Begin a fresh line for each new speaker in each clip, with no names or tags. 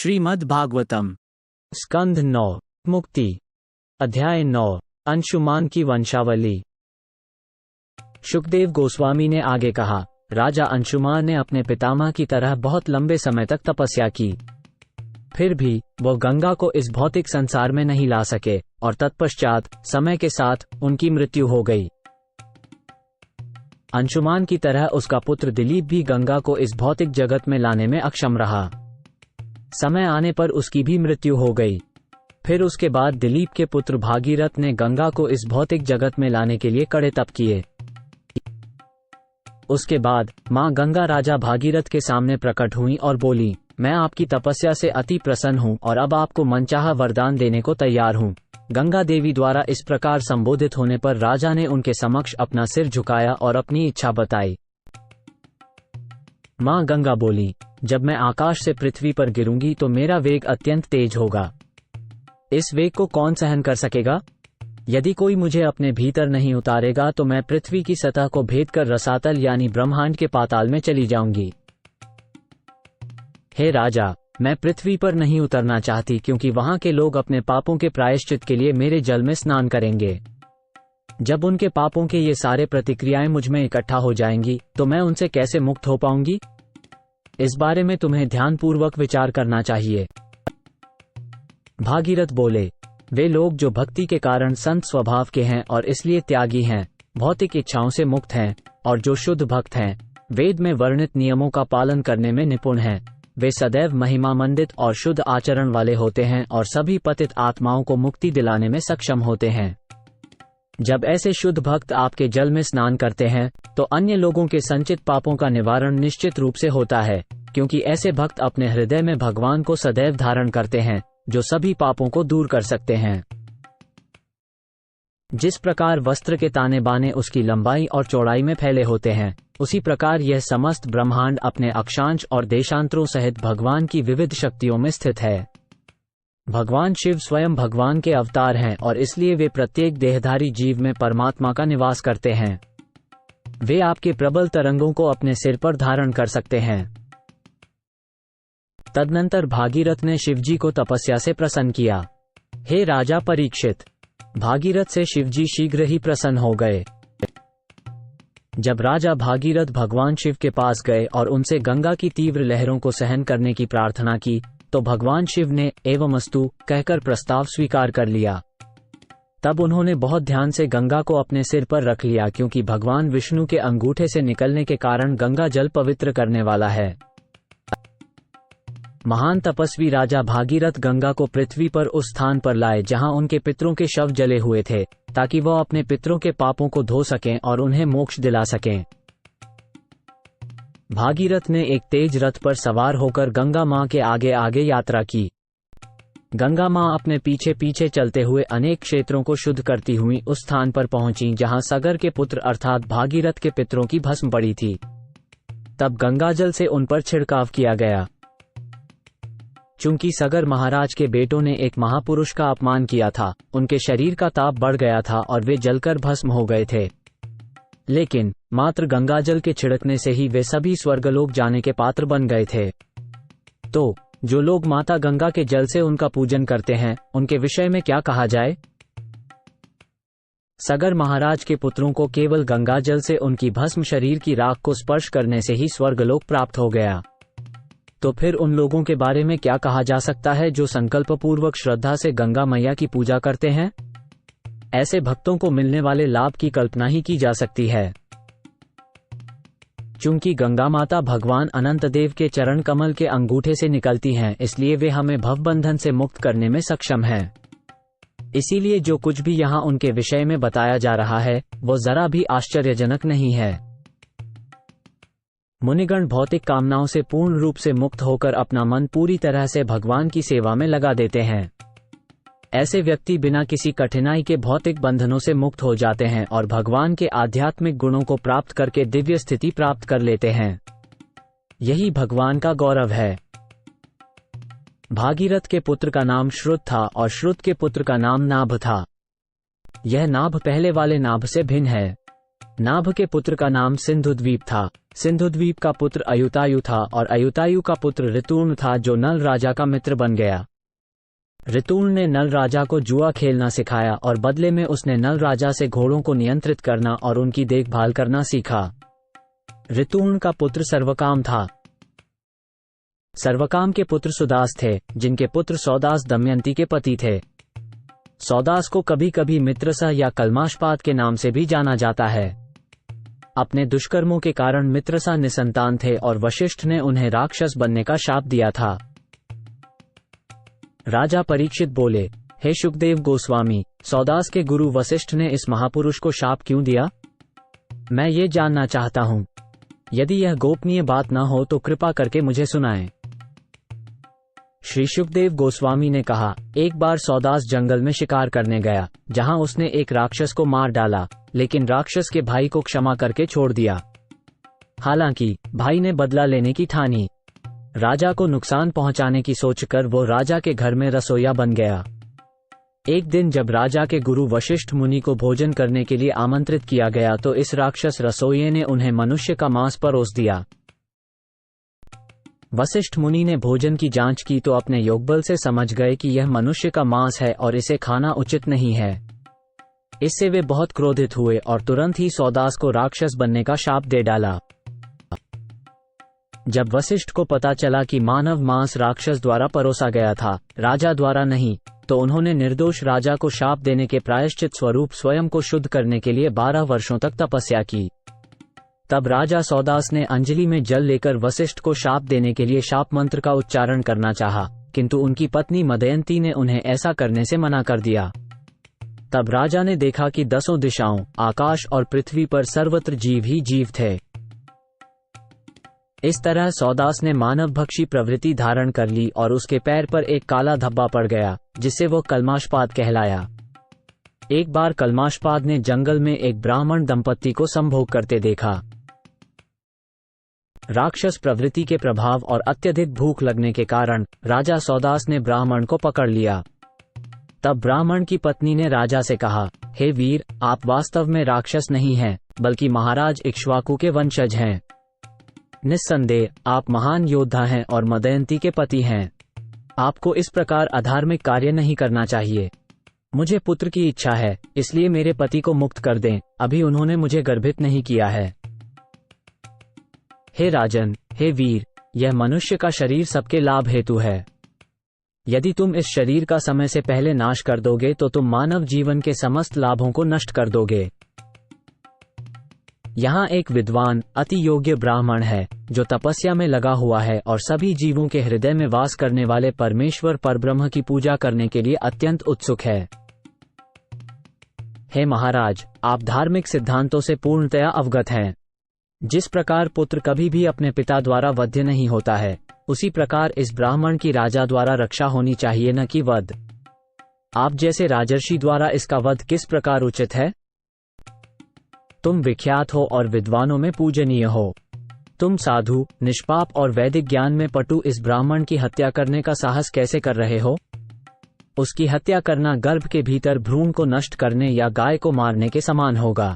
श्रीमद् भागवतम
स्कंध 9 मुक्ति अध्याय 9 अंशुमान की वंशावली। शुकदेव गोस्वामी ने आगे कहा, राजा अंशुमान ने अपने पितामह की तरह बहुत लंबे समय तक तपस्या की, फिर भी वह गंगा को इस भौतिक संसार में नहीं ला सके और तत्पश्चात समय के साथ उनकी मृत्यु हो गई। अंशुमान की तरह उसका पुत्र दिलीप भी गंगा को इस भौतिक जगत में लाने में अक्षम रहा। समय आने पर उसकी भी मृत्यु हो गई। फिर उसके बाद दिलीप के पुत्र भागीरथ ने गंगा को इस भौतिक जगत में लाने के लिए कड़े तप किए। उसके बाद मां गंगा राजा भागीरथ के सामने प्रकट हुई और बोली, मैं आपकी तपस्या से अति प्रसन्न हूं और अब आपको मनचाहा वरदान देने को तैयार हूं। गंगा देवी द्वारा इस प्रकार संबोधित होने पर राजा ने उनके समक्ष अपना सिर झुकाया और अपनी इच्छा बताई। मां गंगा बोली, जब मैं आकाश से पृथ्वी पर गिरूंगी तो मेरा वेग अत्यंत तेज होगा। इस वेग को कौन सहन कर सकेगा? यदि कोई मुझे अपने भीतर नहीं उतारेगा तो मैं पृथ्वी की सतह को भेद कर रसातल यानी ब्रह्मांड के पाताल में चली जाऊंगी। हे राजा, मैं पृथ्वी पर नहीं उतरना चाहती क्योंकि वहां के लोग अपने पापों के प्रायश्चित के लिए मेरे जल में स्नान करेंगे। जब उनके पापों के ये सारे प्रतिक्रियाएं मुझ में इकट्ठा हो जाएंगी तो मैं उनसे कैसे मुक्त हो पाऊंगी? इस बारे में तुम्हें ध्यानपूर्वक विचार करना चाहिए। भागीरथ बोले, वे लोग जो भक्ति के कारण संत स्वभाव के हैं और इसलिए त्यागी हैं, भौतिक इच्छाओं से मुक्त हैं और जो शुद्ध भक्त हैं, वेद में वर्णित नियमों का पालन करने में निपुण हैं, वे सदैव महिमामंडित और शुद्ध आचरण वाले होते हैं और सभी पतित आत्माओं को मुक्ति दिलाने में सक्षम होते हैं। जब ऐसे शुद्ध भक्त आपके जल में स्नान करते हैं तो अन्य लोगों के संचित पापों का निवारण निश्चित रूप से होता है, क्योंकि ऐसे भक्त अपने हृदय में भगवान को सदैव धारण करते हैं जो सभी पापों को दूर कर सकते हैं। जिस प्रकार वस्त्र के ताने बाने उसकी लंबाई और चौड़ाई में फैले होते हैं, उसी प्रकार यह समस्त ब्रह्मांड अपने अक्षांश और देशांतरों सहित भगवान की विविध शक्तियों में स्थित है। भगवान शिव स्वयं भगवान के अवतार हैं और इसलिए वे प्रत्येक देहधारी जीव में परमात्मा का निवास करते हैं। वे आपके प्रबल तरंगों को अपने सिर पर धारण कर सकते हैं। तदनंतर भागीरथ ने शिवजी को तपस्या से प्रसन्न किया। हे राजा परीक्षित, भागीरथ से शिवजी शीघ्र ही प्रसन्न हो गए। जब राजा भागीरथ भगवान शिव के पास गए और उनसे गंगा की तीव्र लहरों को सहन करने की प्रार्थना की तो भगवान शिव ने एवमस्तु कहकर प्रस्ताव स्वीकार कर लिया। तब उन्होंने बहुत ध्यान से गंगा को अपने सिर पर रख लिया, क्योंकि भगवान विष्णु के अंगूठे से निकलने के कारण गंगा जल पवित्र करने वाला है। महान तपस्वी राजा भागीरथ गंगा को पृथ्वी पर उस स्थान पर लाए जहां उनके पितरों के शव जले हुए थे, ताकि वह अपने पितरों के पापों को धो सकें और उन्हें मोक्ष दिला सकें। भागीरथ ने एक तेज रथ पर सवार होकर गंगा मां के आगे आगे यात्रा की। गंगा मां अपने पीछे पीछे चलते हुए अनेक क्षेत्रों को शुद्ध करती हुई उस स्थान पर पहुंची जहां सगर के पुत्र अर्थात भागीरथ के पितरों की भस्म पड़ी थी। तब गंगाजल से उन पर छिड़काव किया गया। चूंकि सगर महाराज के बेटों ने एक महापुरुष का अपमान किया था, उनके शरीर का ताप बढ़ गया था और वे जलकर भस्म हो गए थे। लेकिन मात्र गंगाजल के छिड़कने से ही वे सभी स्वर्गलोक जाने के पात्र बन गए थे। तो जो लोग माता गंगा के जल से उनका पूजन करते हैं, उनके विषय में क्या कहा जाए? सगर महाराज के पुत्रों को केवल गंगाजल से उनकी भस्म शरीर की राख को स्पर्श करने से ही स्वर्गलोक प्राप्त हो गया। तो फिर उन लोगों के बारे में क्या कहा जा सकता है जो संकल्पपूर्वक श्रद्धा से गंगा मैया की पूजा करते हैं? ऐसे भक्तों को मिलने वाले लाभ की कल्पना ही की जा सकती है। चूंकि गंगा माता भगवान अनंत देव के चरण कमल के अंगूठे से निकलती हैं, इसलिए वे हमें भवबंधन से मुक्त करने में सक्षम हैं। इसीलिए जो कुछ भी यहाँ उनके विषय में बताया जा रहा है वो जरा भी आश्चर्यजनक नहीं है। मुनिगण भौतिक कामनाओं से पूर्ण रूप से मुक्त होकर अपना मन पूरी तरह से भगवान की सेवा में लगा देते हैं। ऐसे व्यक्ति बिना किसी कठिनाई के भौतिक बंधनों से मुक्त हो जाते हैं और भगवान के आध्यात्मिक गुणों को प्राप्त करके दिव्य स्थिति प्राप्त कर लेते हैं। यही भगवान का गौरव है। भागीरथ के पुत्र का नाम श्रुत था और श्रुत के पुत्र का नाम नाभ था। यह नाभ पहले वाले नाभ से भिन्न है। नाभ के पुत्र का नाम सिंधुद्वीप था। सिंधुद्वीप का पुत्र अयुतायु था और अयुतायु का पुत्र ऋतुर्ण था जो नल राजा का मित्र बन गया। ऋतुर्ण ने नल राजा को जुआ खेलना सिखाया और बदले में उसने नल राजा से घोड़ों को नियंत्रित करना और उनकी देखभाल करना सीखा। ऋतुर्ण का पुत्र सर्वकाम था। सर्वकाम के पुत्र सुदास थे, जिनके पुत्र सौदास दमयंती के पति थे। सौदास को कभी कभी मित्रसह या कल्माशपाद के नाम से भी जाना जाता है। अपने दुष्कर्मों के कारण मित्रसह निसंतान थे और वशिष्ठ ने उन्हें राक्षस बनने का शाप दिया था। राजा परीक्षित बोले, हे शुकदेव गोस्वामी, सौदास के गुरु वशिष्ठ ने इस महापुरुष को शाप क्यों दिया? मैं ये जानना चाहता हूँ। यदि यह गोपनीय बात न हो तो कृपा करके मुझे सुनाएं। श्री शुकदेव गोस्वामी ने कहा, एक बार सौदास जंगल में शिकार करने गया, जहां उसने एक राक्षस को मार डाला, लेकिन राक्षस के भाई को क्षमा करके छोड़ दिया। हालांकि भाई ने बदला लेने की ठानी। राजा को नुकसान पहुंचाने की सोचकर वो राजा के घर में रसोइया बन गया। एक दिन जब राजा के गुरु वशिष्ठ मुनि को भोजन करने के लिए आमंत्रित किया गया तो इस राक्षस रसोइये ने उन्हें मनुष्य का मांस परोस दिया। वशिष्ठ मुनि ने भोजन की जांच की तो अपने योगबल से समझ गए कि यह मनुष्य का मांस है और इसे खाना उचित नहीं है। इससे वे बहुत क्रोधित हुए और तुरंत ही सौदास को राक्षस बनने का शाप दे डाला। जब वशिष्ठ को पता चला कि मानव मांस राक्षस द्वारा परोसा गया था, राजा द्वारा नहीं, तो उन्होंने निर्दोष राजा को शाप देने के प्रायश्चित स्वरूप स्वयं को शुद्ध करने के लिए 12 वर्षों तक तपस्या की। तब राजा सौदास ने अंजलि में जल लेकर वशिष्ठ को शाप देने के लिए शाप मंत्र का उच्चारण करना चाहा, किंतु उनकी पत्नी मदयंती ने उन्हें ऐसा करने से मना कर दिया। तब राजा ने देखा कि 10 दिशाओं, आकाश और पृथ्वी पर सर्वत्र जीव ही जीव थे। इस तरह सौदास ने मानव भक्षी प्रवृत्ति धारण कर ली और उसके पैर पर एक काला धब्बा पड़ गया, जिससे वह कल्माशपाद कहलाया। एक बार कल्माशपाद ने जंगल में एक ब्राह्मण दंपत्ति को संभोग करते देखा। राक्षस प्रवृत्ति के प्रभाव और अत्यधिक भूख लगने के कारण राजा सौदास ने ब्राह्मण को पकड़ लिया। तब ब्राह्मण की पत्नी ने राजा से कहा, हे वीर, आप वास्तव में राक्षस नहीं हैं, बल्कि महाराज इक्ष्वाकु के वंशज हैं। निस्संदेह आप महान योद्धा हैं और मदयंती के पति हैं। आपको इस प्रकार अधार्मिक कार्य नहीं करना चाहिए। मुझे पुत्र की इच्छा है, इसलिए मेरे पति को मुक्त कर दें। अभी उन्होंने मुझे गर्भित नहीं किया है। हे राजन, हे वीर, यह मनुष्य का शरीर सबके लाभ हेतु है। यदि तुम इस शरीर का समय से पहले नाश कर दोगे तो तुम मानव जीवन के समस्त लाभों को नष्ट कर दोगे। यहाँ एक विद्वान, अति योग्य ब्राह्मण है, जो तपस्या में लगा हुआ है और सभी जीवों के हृदय में वास करने वाले परमेश्वर परब्रह्म की पूजा करने के लिए अत्यंत उत्सुक है। हे महाराज, आप धार्मिक सिद्धांतों से पूर्णतया अवगत हैं। जिस प्रकार पुत्र कभी भी अपने पिता द्वारा वध्य नहीं होता है, उसी प्रकार इस ब्राह्मण की राजा द्वारा रक्षा होनी चाहिए, न कि वध। आप जैसे राजर्षि द्वारा इसका वध किस प्रकार उचित है? तुम विख्यात हो और विद्वानों में पूजनीय हो। तुम साधु, निष्पाप और वैदिक ज्ञान में पटु इस ब्राह्मण की हत्या करने का साहस कैसे कर रहे हो? उसकी हत्या करना गर्भ के भीतर भ्रूण को नष्ट करने या गाय को मारने के समान होगा।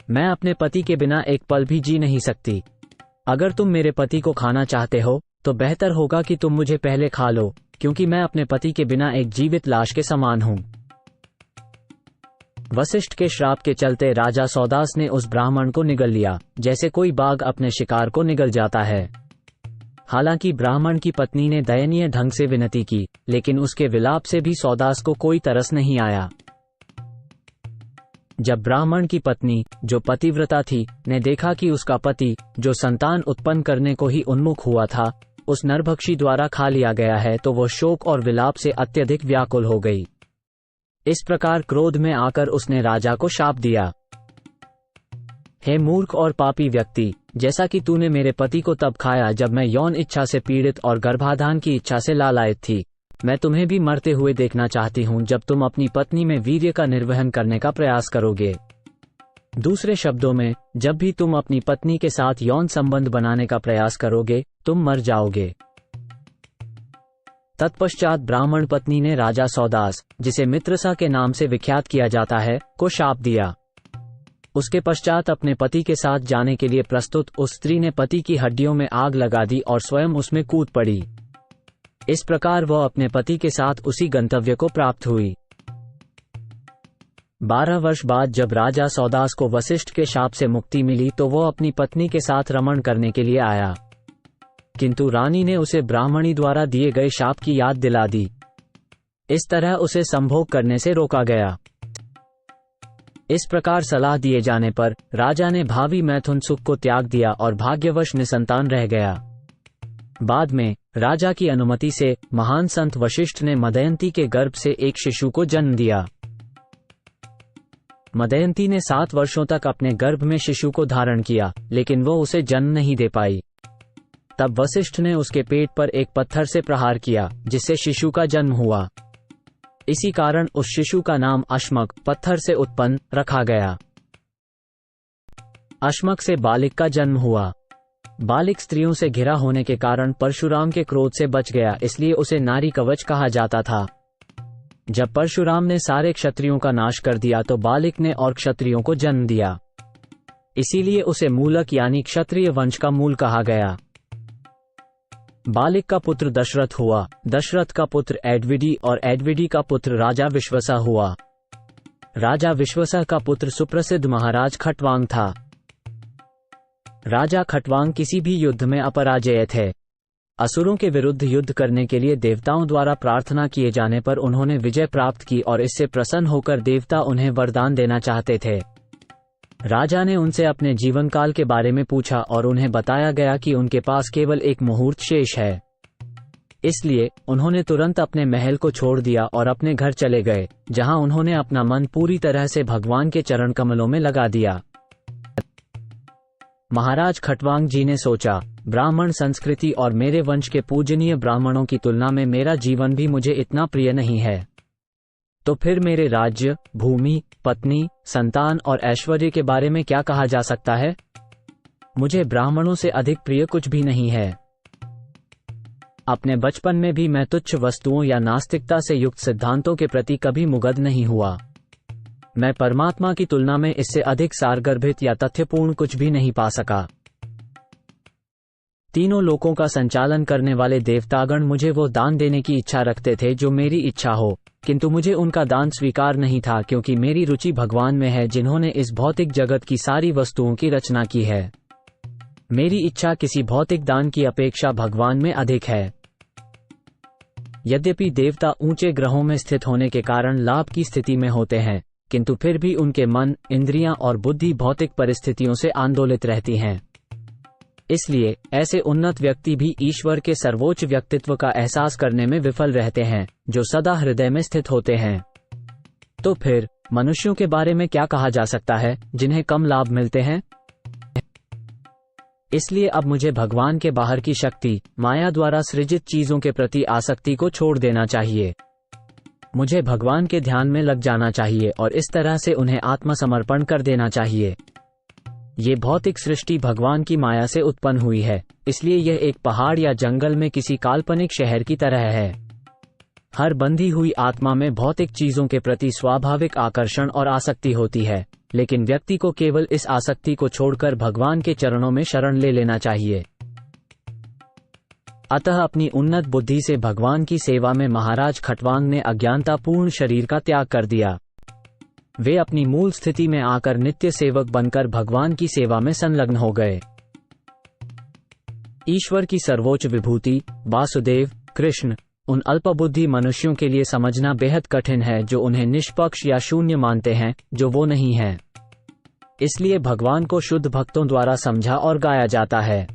मैं अपने पति के बिना एक पल भी जी नहीं सकती। अगर तुम मेरे पति को खाना चाहते हो तो बेहतर होगा कि तुम मुझे पहले खा लो, क्योंकि मैं अपने पति के बिना एक जीवित लाश के समान हूं। वशिष्ठ के श्राप के चलते राजा सौदास ने उस ब्राह्मण को निगल लिया, जैसे कोई बाघ अपने शिकार को निगल जाता है। हालांकि ब्राह्मण की पत्नी ने दयनीय ढंग से विनती की, लेकिन उसके विलाप से भी सौदास को कोई तरस नहीं आया। जब ब्राह्मण की पत्नी, जो पतिव्रता थी, ने देखा कि उसका पति, जो संतान उत्पन्न करने को ही उन्मुख हुआ था, उस नरभक्षी द्वारा खा लिया गया है, तो वह शोक और विलाप से अत्यधिक व्याकुल हो गई। इस प्रकार क्रोध में आकर उसने राजा को शाप दिया, हे मूर्ख और पापी व्यक्ति, जैसा कि तूने मेरे पति को तब खाया जब मैं यौन इच्छा से पीड़ित और गर्भाधान की इच्छा से लालायित थी, मैं तुम्हें भी मरते हुए देखना चाहती हूँ जब तुम अपनी पत्नी में वीर्य का निर्वहन करने का प्रयास करोगे। दूसरे शब्दों में, जब भी तुम अपनी पत्नी के साथ यौन संबंध बनाने का प्रयास करोगे, तुम मर जाओगे। तत्पश्चात ब्राह्मण पत्नी ने राजा सौदास, जिसे मित्रसा के नाम से विख्यात किया जाता है, को शाप दिया। उसके पश्चात अपने पति के साथ जाने के लिए प्रस्तुत उस स्त्री ने पति की हड्डियों में आग लगा दी और स्वयं उसमें कूद पड़ी। इस प्रकार वह अपने पति के साथ उसी गंतव्य को प्राप्त हुई। 12 वर्ष बाद जब राजा सौदास को वशिष्ठ के शाप से मुक्ति मिली तो वह अपनी पत्नी के साथ रमण करने के लिए आया, किंतु रानी ने उसे ब्राह्मणी द्वारा दिए गए शाप की याद दिला दी। इस तरह उसे संभोग करने से रोका गया। इस प्रकार सलाह दिए जाने पर राजा ने भावी मैथुन सुख को त्याग दिया और भाग्यवश निसंतान रह गया। बाद में राजा की अनुमति से महान संत वशिष्ठ ने मदयंती के गर्भ से एक शिशु को जन्म दिया। मदयंती ने 7 वर्षों तक अपने गर्भ में शिशु को धारण किया, लेकिन वो उसे जन्म नहीं दे पाई। तब वशिष्ठ ने उसके पेट पर एक पत्थर से प्रहार किया, जिससे शिशु का जन्म हुआ। इसी कारण उस शिशु का नाम अश्मक, पत्थर से उत्पन्न, रखा गया। अश्मक से बालिक का जन्म हुआ। बालिक स्त्रियों से घिरा होने के कारण परशुराम के क्रोध से बच गया, इसलिए उसे नारी कवच कहा जाता था। जब परशुराम ने सारे क्षत्रियों का नाश कर दिया तो बालिक ने और क्षत्रियों को जन्म दिया, इसीलिए उसे मूलक यानी क्षत्रिय वंश का मूल कहा गया। बालिक का पुत्र दशरथ हुआ, दशरथ का पुत्र एडविडी और एडविडी का पुत्र राजा विश्वसा हुआ। राजा विश्वसा का पुत्र सुप्रसिद्ध महाराज खटवांग था। राजा खटवांग किसी भी युद्ध में अपराजय थे। असुरों के विरुद्ध युद्ध करने के लिए देवताओं द्वारा प्रार्थना किए जाने पर उन्होंने विजय प्राप्त की और इससे प्रसन्न होकर देवता उन्हें वरदान देना चाहते थे। राजा ने उनसे अपने जीवन काल के बारे में पूछा और उन्हें बताया गया कि उनके पास केवल एक मुहूर्त शेष है। इसलिए उन्होंने तुरंत अपने महल को छोड़ दिया और अपने घर चले गए, जहां उन्होंने अपना मन पूरी तरह से भगवान के चरण कमलों में लगा दिया। महाराज खटवांग जी ने सोचा, ब्राह्मण संस्कृति और मेरे वंश के पूजनीय ब्राह्मणों की तुलना में मेरा जीवन भी मुझे इतना प्रिय नहीं है, तो फिर मेरे राज्य, भूमि, पत्नी, संतान और ऐश्वर्य के बारे में क्या कहा जा सकता है? मुझे ब्राह्मणों से अधिक प्रिय कुछ भी नहीं है। अपने बचपन में भी मैं तुच्छ वस्तुओं या नास्तिकता से युक्त सिद्धांतों के प्रति कभी मुग्ध नहीं हुआ। मैं परमात्मा की तुलना में इससे अधिक सारगर्भित या तथ्यपूर्ण कुछ भी नहीं पा सका। तीनों लोकों का संचालन करने वाले देवतागण मुझे वो दान देने की इच्छा रखते थे जो मेरी इच्छा हो, किंतु मुझे उनका दान स्वीकार नहीं था, क्योंकि मेरी रुचि भगवान में है जिन्होंने इस भौतिक जगत की सारी वस्तुओं की रचना की है। मेरी इच्छा किसी भौतिक दान की अपेक्षा भगवान में अधिक है। यद्यपि देवता ऊंचे ग्रहों में स्थित होने के कारण लाभ की स्थिति में होते हैं, किंतु फिर भी उनके मन, इंद्रियां और बुद्धि भौतिक परिस्थितियों से आंदोलित रहती हैं। इसलिए ऐसे उन्नत व्यक्ति भी ईश्वर के सर्वोच्च व्यक्तित्व का एहसास करने में विफल रहते हैं, जो सदा हृदय में स्थित होते हैं। तो फिर मनुष्यों के बारे में क्या कहा जा सकता है, जिन्हें कम लाभ मिलते हैं? इसलिए अब मुझे भगवान के बाहर की शक्ति, माया द्वारा सृजित चीजों के प्रति आसक्ति को छोड़ देना चाहिए। मुझे भगवान के ध्यान में लग जाना चाहिए और इस तरह से उन्हें आत्मसमर्पण कर देना चाहिए। ये भौतिक सृष्टि भगवान की माया से उत्पन्न हुई है, इसलिए यह एक पहाड़ या जंगल में किसी काल्पनिक शहर की तरह है। हर बंधी हुई आत्मा में भौतिक चीजों के प्रति स्वाभाविक आकर्षण और आसक्ति होती है, लेकिन व्यक्ति को केवल इस आसक्ति को छोड़कर भगवान के चरणों में शरण ले लेना चाहिए। अतः अपनी उन्नत बुद्धि से भगवान की सेवा में महाराज खटवांग ने अज्ञानतापूर्ण शरीर का त्याग कर दिया। वे अपनी मूल स्थिति में आकर नित्य सेवक बनकर भगवान की सेवा में संलग्न हो गए। ईश्वर की सर्वोच्च विभूति वासुदेव कृष्ण उन अल्पबुद्धि मनुष्यों के लिए समझना बेहद कठिन है जो उन्हें निष्पक्ष या शून्य मानते हैं, जो वो नहीं है। इसलिए भगवान को शुद्ध भक्तों द्वारा समझा और गाया जाता है।